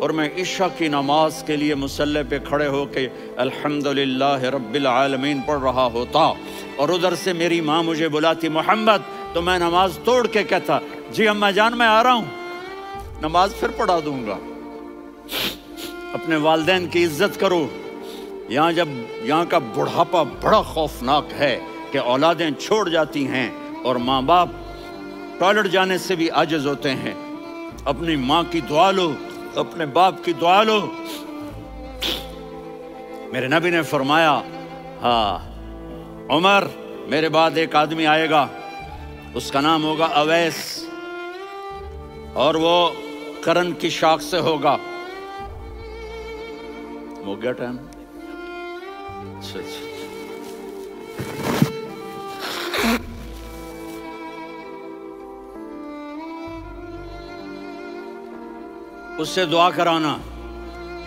اور میں عشاء کی نماز کے لیے مصلی پہ کھڑے ہو کے الحمدللہ رب العالمین پڑھ رہا ہوتا اور ادھر سے میری ماں مجھے بلاتی محمد، تو میں نماز توڑ کے کہتا جی اماں جان میں آ رہا ہوں، نماز پھر پڑھا دوں گا۔ اپنے والدین کی عزت کرو۔ یہاں کا بڑھاپا بڑا خوفناک ہے کہ اولادیں چھوڑ جاتی ہیں اور ماں باپ ٹوائلٹ جانے سے بھی عاجز ہوتے ہیں۔ اپنی ماں کی دعا لو، اپنے باپ کی دعا لو۔ میرے نبی نے فرمایا ہاں عمر میرے بعد ایک آدمی آئے گا، اس کا نام ہوگا اویس، اور وہ قرن کی شاخ سے ہوگا۔ ہو گیا ٹائم؟ اس سے دعا کرانا،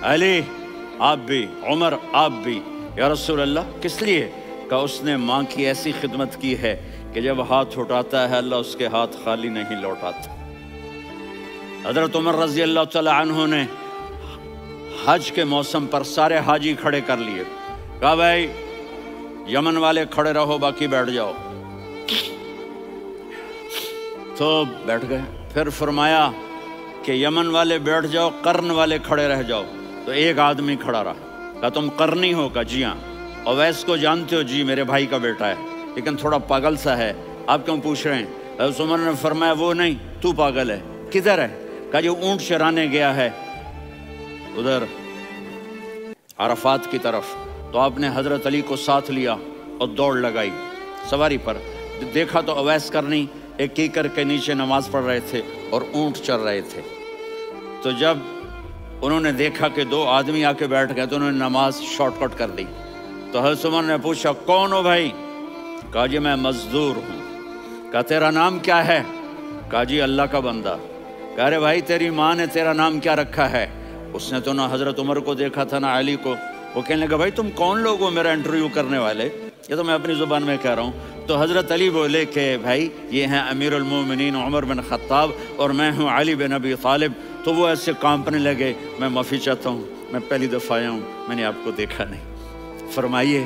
علی آپ بھی، عمر آپ بھی۔ یا رسول اللہ کس لیے؟ کہ اس نے ماں کی ایسی خدمت کی ہے کہ جب ہاتھ اٹھاتا ہے اللہ اس کے ہاتھ خالی نہیں لوٹاتا۔ حضرت عمر رضی اللہ تعالی عنہ نے حج کے موسم پر سارے حاجی کھڑے کر لیے، کہا بھائی یمن والے کھڑے رہو باقی بیٹھ جاؤ، تو بیٹھ گئے۔ پھر فرمایا کہ یمن والے بیٹھ جاؤ، قرن والے کھڑے رہ جاؤ، تو ایک آدمی کھڑا رہا۔ کہا تم قرنی ہو؟ کہا جی ہاں۔ اویس کو جانتے ہو؟ جی میرے بھائی کا بیٹا ہے لیکن تھوڑا پاگل سا ہے، آپ کیوں پوچھ رہے ہیں؟ حضرت عمر نے فرمایا وہ نہیں، تو پاگل ہے۔ کدھر ہے؟ کہا جو اونٹ چرانے گیا ہے ادھر عرفات کی طرف۔ تو آپ نے حضرت علی کو ساتھ لیا اور دوڑ لگائی سواری پر۔ دیکھا تو اویس کرنی ایک کیکر کے نیچے نماز پڑھ رہے تھے اور اونٹ چر رہے تھے۔ تو جب انہوں نے دیکھا کہ دو آدمی آ کے بیٹھ گئے تو انہوں نے نماز شارٹ کٹ کر دی۔ تو حضرت عمر نے پوچھا کون ہو بھائی؟ کہا جی میں مزدور ہوں۔ کہا تیرا نام کیا ہے؟ کہا جی اللہ کا بندہ۔ کہا رے بھائی تیری ماں نے تیرا نام کیا رکھا ہے؟ اس نے تو نہ حضرت عمر کو دیکھا تھا نہ علی کو۔ وہ کہنے لگا بھائی تم کون لوگ ہو میرا انٹرویو کرنے والے؟ یہ تو میں اپنی زبان میں کہہ رہا ہوں۔ تو حضرت علی بولے کہ بھائی یہ ہیں امیر المومنین عمر بن خطاب اور میں ہوں علی بن ابی طالب۔ تو وہ ایسے کانپنے لگے، میں معافی چاہتا ہوں، میں پہلی دفعہ آیا ہوں، میں نے آپ کو دیکھا نہیں۔ فرمائیے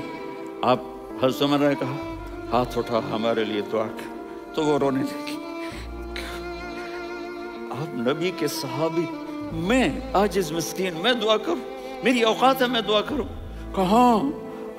آپ، حضرت عمر نے کہا ہاتھ اٹھا ہمارے لیے دعا کر، تو وہ رونے لگی۔ آپ نبی کے صحابی، میں عاجز مسکین میں دعا کروں؟ میری اوقات ہے میں دعا کروں؟ کہاں؟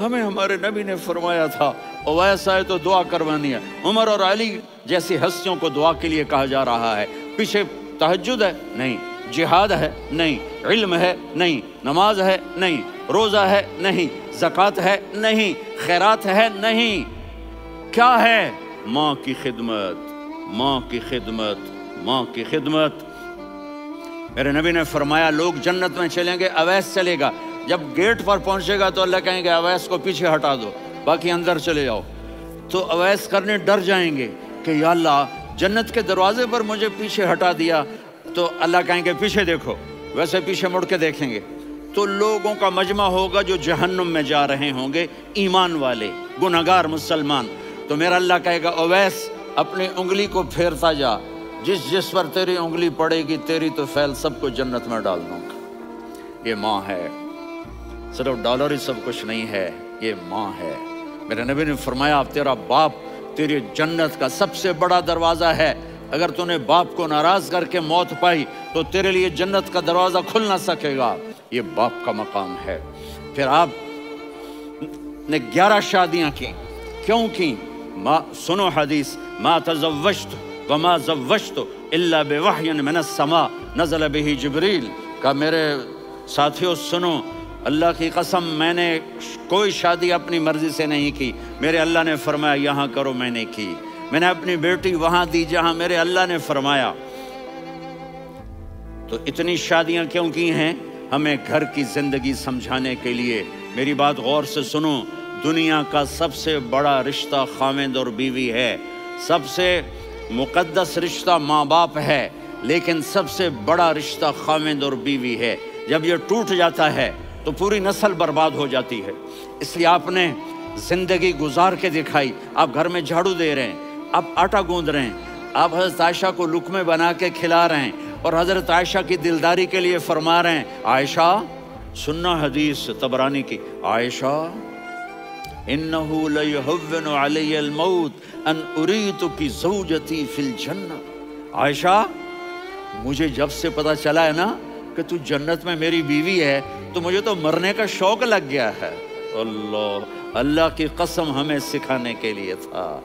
ہمیں ہمارے نبی نے فرمایا تھا اویس آئے تو دعا کروانی ہے۔ عمر اور علی جیسی ہستیوں کو دعا کے لیے کہا جا رہا ہے۔ پیچھے تہجد ہے؟ نہیں۔ جہاد ہے؟ نہیں۔ علم ہے؟ نہیں۔ نماز ہے؟ نہیں۔ روزہ ہے؟ نہیں۔ زکوٰۃ ہے؟ نہیں۔ خیرات ہے؟ نہیں۔ کیا ہے؟ ماں کی خدمت، ماں کی خدمت، ماں کی خدمت۔ میرے نبی نے فرمایا لوگ جنت میں چلیں گے، اویس چلے گا، جب گیٹ پر پہنچے گا تو اللہ کہیں گے اویس کو پیچھے ہٹا دو، باقی اندر چلے جاؤ۔ تو اویس کرنے ڈر جائیں گے کہ یا اللہ جنت کے دروازے پر مجھے پیچھے ہٹا دیا، تو اللہ کہیں گے پیچھے دیکھو، ویسے پیچھے مڑ کے دیکھیں گے تو لوگوں کا مجمع ہوگا جو جہنم میں جا رہے ہوں گے، ایمان والے، گنہگار مسلمان۔ تو میرا اللہ کہے گا اویس اپنی انگلی کو پھیرتا جا، جس پر تیری انگلی پڑے گی تیری تو فیل سب کو جنت میں ڈال دوں گا۔ یہ ماں ہے، صرف ڈالر ہی سب کچھ نہیں ہے، یہ ماں ہے۔ میرے نبی نے فرمایا تیرا باپ تیری جنت کا سب سے بڑا دروازہ ہے، اگر تو نے باپ کو ناراض کر کے موت پائی تو تیرے لیے جنت کا دروازہ کھل نہ سکے گا، یہ باپ کا مقام ہے۔ پھر آپ نے 11 شادیاں کی، کیوں کی؟ سنو حدیث، ما تزوجت وما زوجت الا بوحی من السماء نزل به جبریل۔ کہ میرے ساتھیوں سنو، اللہ کی قسم میں نے کوئی شادی اپنی مرضی سے نہیں کی، میرے اللہ نے فرمایا یہاں کرو، میں نے کی۔ میں نے اپنی بیٹی وہاں دی جہاں میرے اللہ نے فرمایا۔ تو اتنی شادیاں کیوں کی ہیں؟ ہمیں گھر کی زندگی سمجھانے کے لیے۔ میری بات غور سے سنو، دنیا کا سب سے بڑا رشتہ خاوند اور بیوی ہے، سب سے مقدس رشتہ ماں باپ ہے، لیکن سب سے بڑا رشتہ خاوند اور بیوی ہے۔ جب یہ ٹوٹ جاتا ہے تو پوری نسل برباد ہو جاتی ہے۔ اس لیے آپ نے زندگی گزار کے دکھائی۔ آپ گھر میں جھاڑو دے رہے ہیں، آپ آٹا گوندھ رہے ہیں، آپ حضرت عائشہ کو لقمے بنا کے کھلا رہے ہیں، اور حضرت عائشہ کی دلداری کے لیے فرما رہے ہیں، عائشہ سننا حدیث طبرانی کی، عائشہ انہو لیہون علی الموت ان اریتک زوجتی فی الجنہ، عائشہ مجھے جب سے پتا چلا ہے نا کہ تو جنت میں میری بیوی ہے تو مجھے تو مرنے کا شوق لگ گیا ہے۔ اللہ کی قسم ہمیں سکھانے کے لیے تھا۔